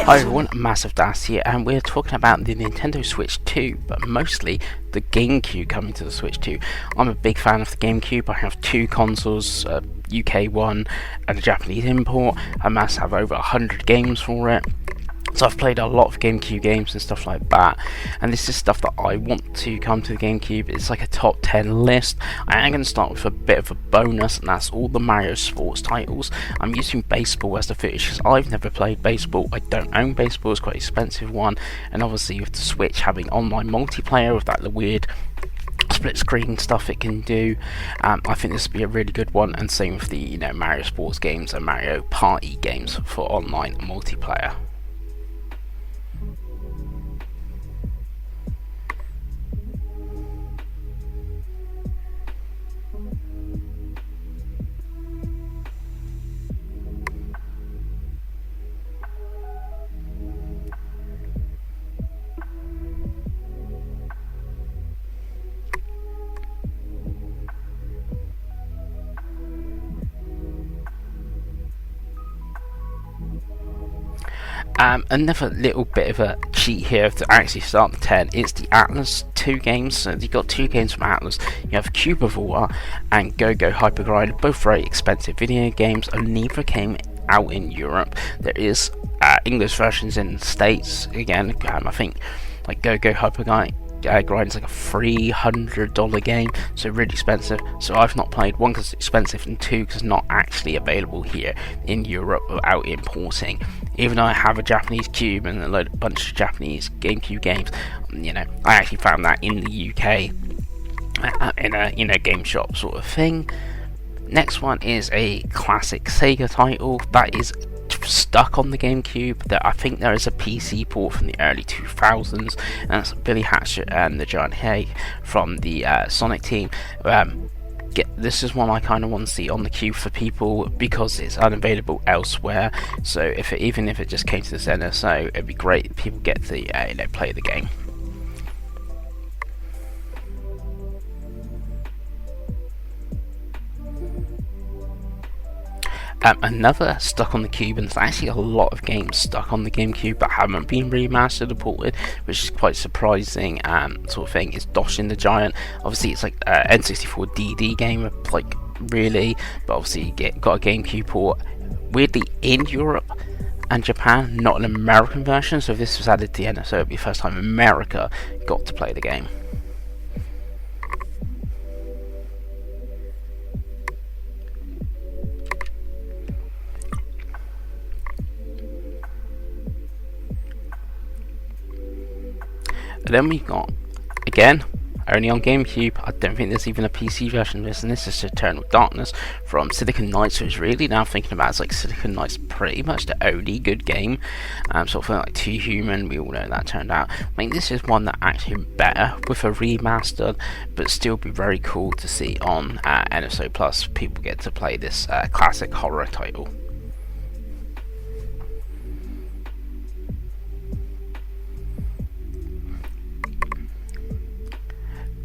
Hi everyone, masofdas here, and we're talking about the Nintendo Switch 2, but mostly the GameCube coming to the Switch 2. I'm a big fan of the GameCube. I have two consoles, a UK one and a Japanese import. I must have over 100 games for it. So I've played a lot of GameCube games and stuff like that, and this is stuff that I want to come to the GameCube. It's like a top 10 list. I am going to start with a bit of a bonus, and that's all the Mario sports titles. I'm using baseball as the footage because I've never played baseball. I don't own baseball, it's quite an expensive one, and obviously with the Switch having online multiplayer with that weird split screen stuff it can do, I think this would be a really good one, and same with the Mario sports games and Mario Party games for online multiplayer. Another little bit of a cheat here to actually start the 10 is the Atlus 2 games. So you've got two games from Atlus. You have Cubivore and Go-Go Hypergrind, both very expensive video games, and neither came out in Europe. There is English versions in the States. Again, I think like Go-Go Hypergrind is like a $300 game, so really expensive. So I've not played, one because it's expensive, and two because it's not actually available here in Europe without importing. Even though I have a Japanese cube and a bunch of Japanese GameCube games, I actually found that in the UK in a game shop sort of thing. Next one is a classic Sega title that is stuck on the GameCube. That I think there is a PC port from the early 2000s, and that's Billy Hatchet and the Giant Egg from the Sonic team. This is one I kind of want to see on the queue for people because it's unavailable elsewhere. So even if it just came to this NSO, it'd be great if people get to play the game. Another stuck on the Cube, and there's actually a lot of games stuck on the GameCube that haven't been remastered or ported, which is quite surprising sort of thing, is Doshin the Giant. Obviously it's like N64 DD game, like really, but obviously you got a GameCube port, weirdly in Europe and Japan, not an American version, so if this was added to the NSO, it'd be the first time America got to play the game. And then we've got, again, only on GameCube, I don't think there's even a PC version of this, and this is Eternal Darkness from Silicon Knights. So it's really, now thinking about it, it's like Silicon Knights pretty much the only good game, sort of like Too Human, we all know that turned out. I mean, this is one that actually better with a remastered, but still be very cool to see on NSO Plus. People get to play this classic horror title.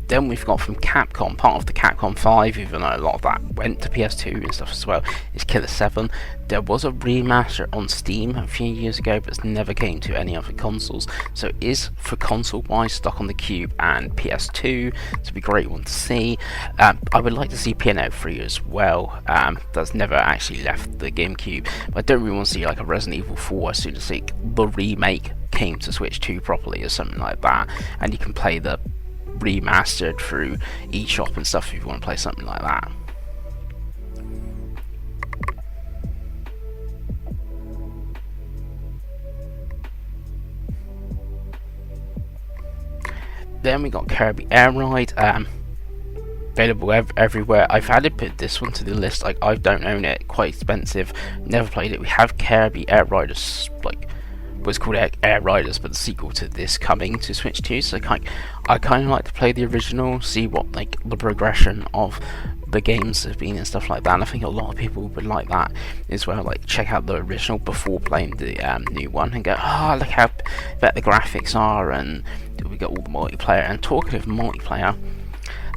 Then we've got from Capcom, part of the Capcom 5, even though a lot of that went to PS2 and stuff as well, is Killer 7. There was a remaster on Steam a few years ago, but it never came to any other consoles. So it is, for console-wise, stuck on the Cube and PS2, so it'd be a great one to see. I would like to see Piano 3 as well. That's never actually left the GameCube, but I don't really want to see like a Resident Evil 4 as soon as the remake came to Switch 2 properly or something like that, and you can play the remastered through eShop and stuff if you want to play something like that. Then we got Kirby Air Ride, available everywhere. I've added this one to the list. Like, I don't own it, quite expensive, never played it. We have Kirby Air Riders, like was called Air Riders, but the sequel to this coming to Switch 2, so I kind of like to play the original, see what like the progression of the games have been and stuff like that, and I think a lot of people would like that as well, like check out the original before playing the new one and go, oh, look how better the graphics are, and we got all the multiplayer. And talking of multiplayer,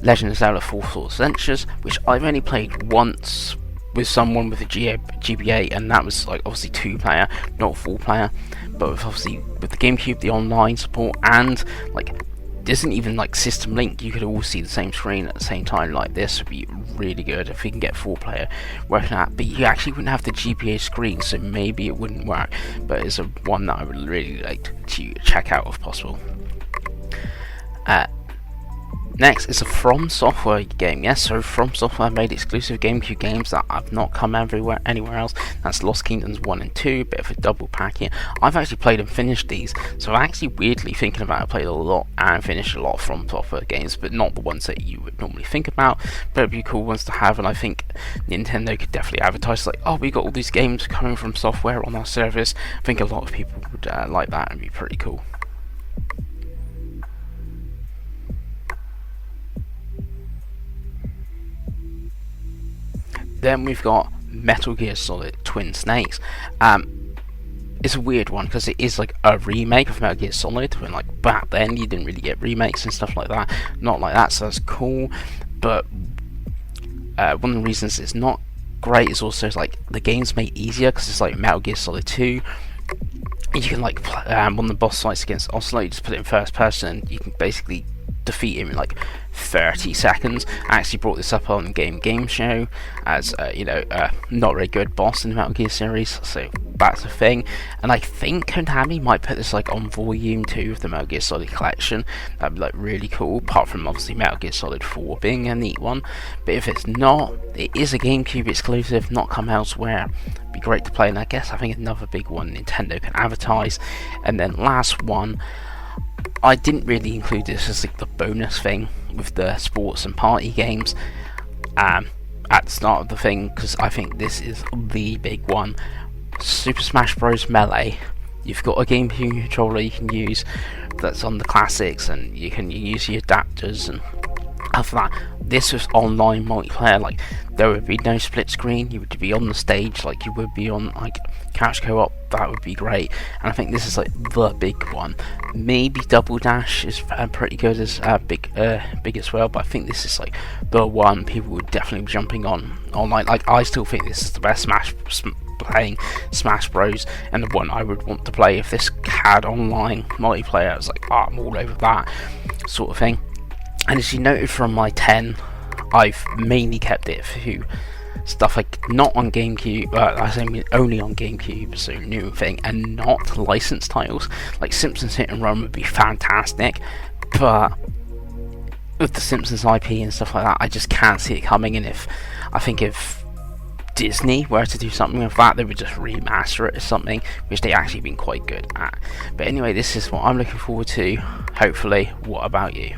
Legend of Zelda 4 Swords Adventures, which I've only played once with someone with a GBA, and that was like obviously 2-player, not 4-player. But obviously with the GameCube, the online support, and like isn't even like system link, you could all see the same screen at the same time. Like this would be really good if we can get 4-player working out, but you actually wouldn't have the GPA screen, so maybe it wouldn't work. But it's a one that I would really like to check out if possible. Next is a From Software game. Yes, so From Software made exclusive GameCube games that have not come anywhere else. That's Lost Kingdoms 1 and 2, bit of a double pack here. I've actually played and finished these, so I'm actually weirdly thinking about it. I played a lot and finished a lot of From Software games, but not the ones that you would normally think about. But it'd be cool ones to have, and I think Nintendo could definitely advertise like, oh, we got all these games coming from Software on our service. I think a lot of people would like that and be pretty cool. Then we've got MetalGearSolid Twin Snakes. It's a weird one because it is like a remake of Metal Gear Solid, when like back then you didn't really get remakes and stuff like that. Not like that, so that's cool. But one of the reasons it's not great is also like the game's made easier because it's like Metal Gear Solid 2. You can like one of the boss fights against Ocelot, you just put it in first person and you can basically defeat him in like 30 seconds. I actually brought this up on Game Show as not very good boss in the Metal Gear series, so that's a thing. And I think Konami might put this like on volume 2 of the Metal Gear Solid collection. That'd be like really cool, apart from obviously Metal Gear Solid 4 being a neat one. But if it's not, it is a GameCube exclusive, not come elsewhere. It'd be great to play, and I guess I think another big one Nintendo can advertise. And then last one, I didn't really include this as like the bonus thing with the sports and party games at the start of the thing, because I think this is the big one. Super Smash Bros. Melee. You've got a GameCube controller you can use that's on the classics, and you can use your adapters and after that. This was online multiplayer, like there would be no split screen, you would be on the stage like you would be on like couch co-op. That would be great, and I think this is like the big one. Maybe Double Dash is pretty good as big as well, but I think this is like the one people would definitely be jumping on online. Like I still think this is the best playing Smash Bros, and the one I would want to play if this had online multiplayer. I was like, oh, I'm all over that sort of thing. And as you noted from my 10, I've mainly kept it for stuff like not on GameCube, I mean only on GameCube, so new thing, and not licensed titles. Like Simpsons Hit and Run would be fantastic, but with the Simpsons IP and stuff like that, I just can't see it coming. And if Disney were to do something with that, they would just remaster it as something, which they actually been quite good at. But anyway, this is what I'm looking forward to, hopefully. What about you?